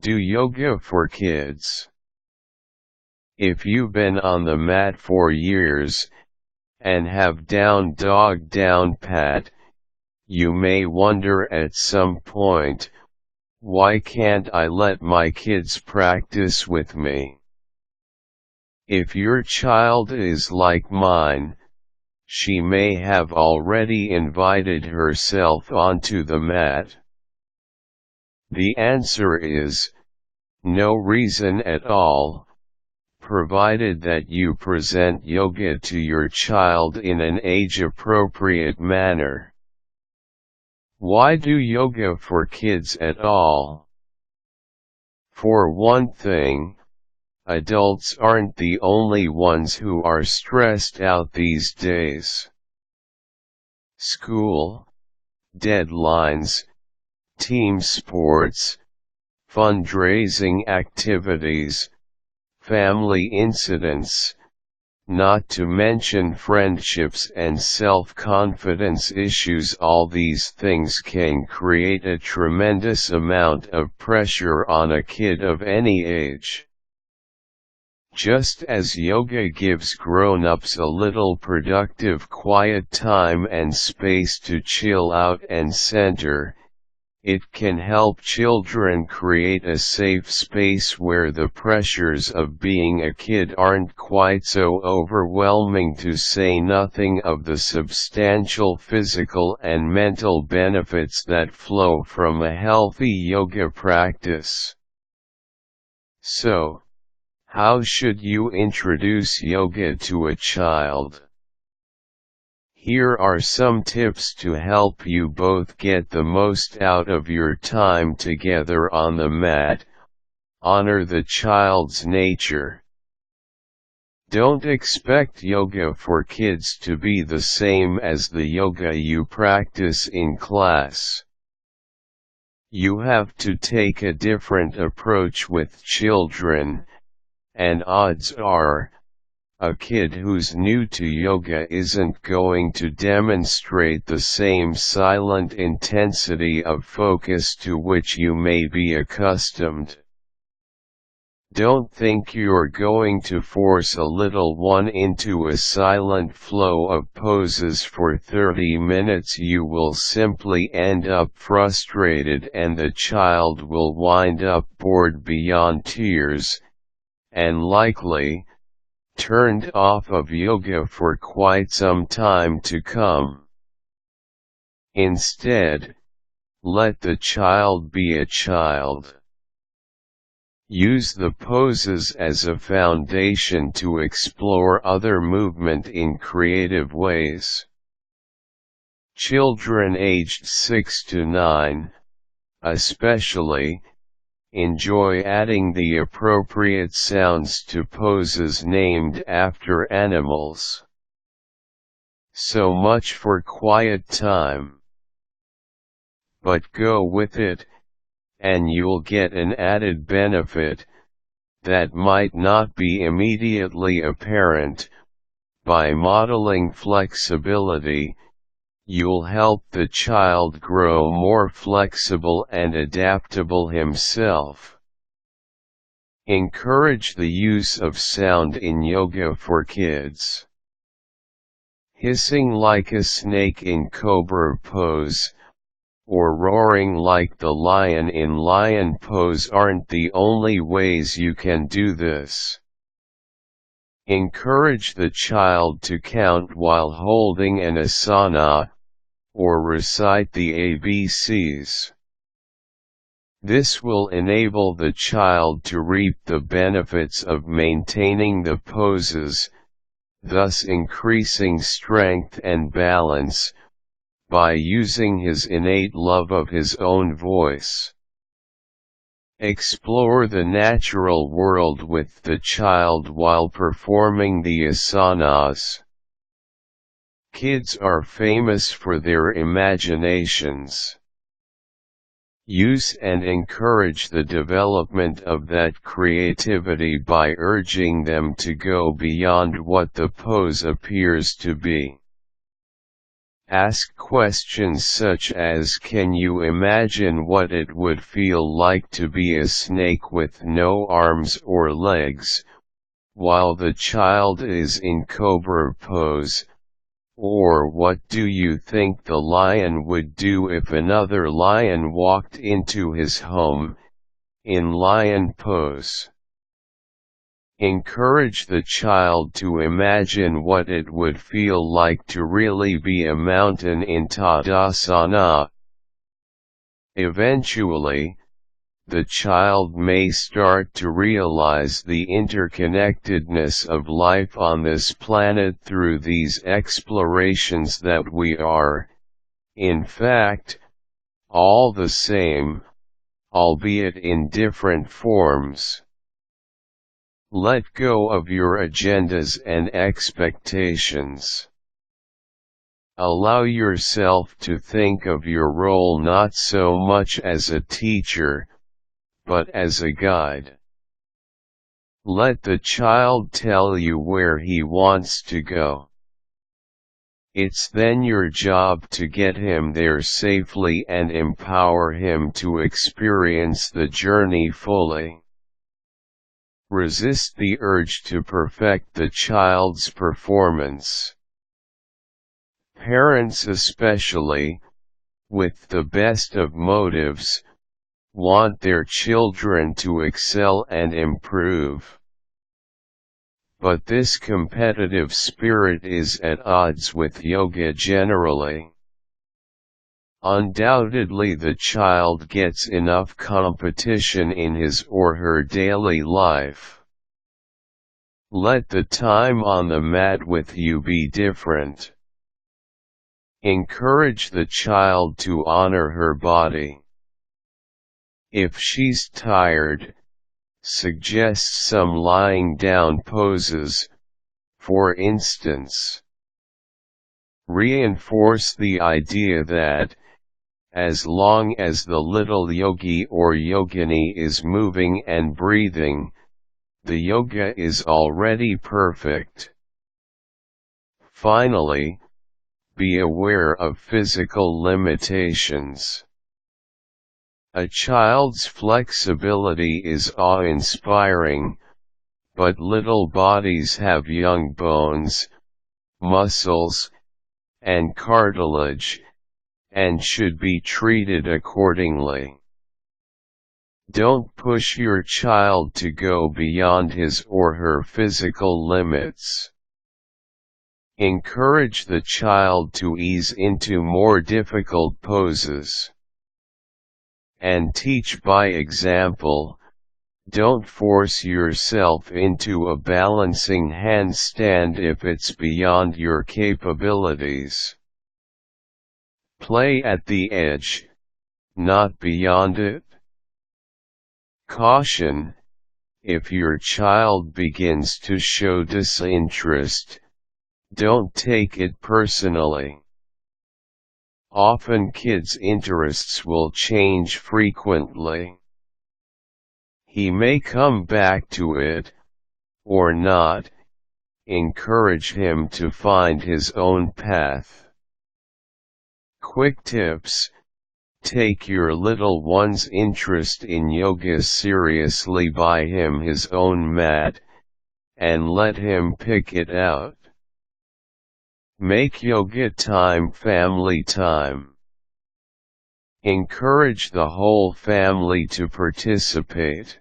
Do yoga for kids. If you've been on the mat for years, and have down dog down pat, you may wonder at some point, why can't I let my kids practice with me? If your child is like mine, she may have already invited herself onto the mat. The answer is, no reason at all, provided that you present yoga to your child in an age-appropriate manner. Why do yoga for kids at all? For one thing, adults aren't the only ones who are stressed out these days. School, deadlines, team sports, fundraising activities, family incidents, not to mention friendships and self-confidence issues. All these things can create a tremendous amount of pressure on a kid of any age. Just as yoga gives grown-ups a little productive quiet time and space to chill out and center, it can help children create a safe space where the pressures of being a kid aren't quite so overwhelming, to say nothing of the substantial physical and mental benefits that flow from a healthy yoga practice. So, how should you introduce yoga to a child? Here are some tips to help you both get the most out of your time together on the mat. Honor the child's nature. Don't expect yoga for kids to be the same as the yoga you practice in class. You have to take a different approach with children, and odds are, a kid who's new to yoga isn't going to demonstrate the same silent intensity of focus to which you may be accustomed. Don't think you're going to force a little one into a silent flow of poses for 30 minutes. You will simply end up frustrated, and the child will wind up bored beyond tears, and likely turned off of yoga for quite some time to come. Instead, let the child be a child. Use the poses as a foundation to explore other movement in creative ways. Children aged 6 to 9, especially, enjoy adding the appropriate sounds to poses named after animals. So much for quiet time. But go with it, and you'll get an added benefit that might not be immediately apparent. By modeling flexibility, you'll help the child grow more flexible and adaptable himself. Encourage the use of sound in yoga for kids. Hissing like a snake in cobra pose, or roaring like the lion in lion pose aren't the only ways you can do this. Encourage the child to count while holding an asana, or recite the ABCs. This will enable the child to reap the benefits of maintaining the poses, thus increasing strength and balance, by using his innate love of his own voice. Explore the natural world with the child while performing the asanas. Kids are famous for their imaginations. Use and encourage the development of that creativity by urging them to go beyond what the pose appears to be. Ask questions such as, can you imagine what it would feel like to be a snake with no arms or legs, while the child is in cobra pose? Or what do you think the lion would do if another lion walked into his home, in lion pose? Encourage the child to imagine what it would feel like to really be a mountain in Tadasana. Eventually, the child may start to realize the interconnectedness of life on this planet through these explorations that we are, in fact, all the same, albeit in different forms. Let go of your agendas and expectations. Allow yourself to think of your role not so much as a teacher, but as a guide. Let the child tell you where he wants to go. It's then your job to get him there safely and empower him to experience the journey fully. Resist the urge to perfect the child's performance. Parents especially, with the best of motives, want their children to excel and improve. But this competitive spirit is at odds with yoga generally. Undoubtedly the child gets enough competition in his or her daily life. Let the time on the mat with you be different. Encourage the child to honor her body. If she's tired, suggest some lying down poses, for instance. Reinforce the idea that, as long as the little yogi or yogini is moving and breathing, the yoga is already perfect. Finally, be aware of physical limitations. A child's flexibility is awe-inspiring, but little bodies have young bones, muscles, and cartilage, and should be treated accordingly. Don't push your child to go beyond his or her physical limits. Encourage the child to ease into more difficult poses. And teach by example. Don't force yourself into a balancing handstand if it's beyond your capabilities. Play at the edge, not beyond it. Caution: if your child begins to show disinterest, don't take it personally. Often kids' interests will change frequently. He may come back to it, or not. Encourage him to find his own path. Quick tips: take your little one's interest in yoga seriously, buy him his own mat, and let him pick it out. Make yoga time family time. Encourage the whole family to participate.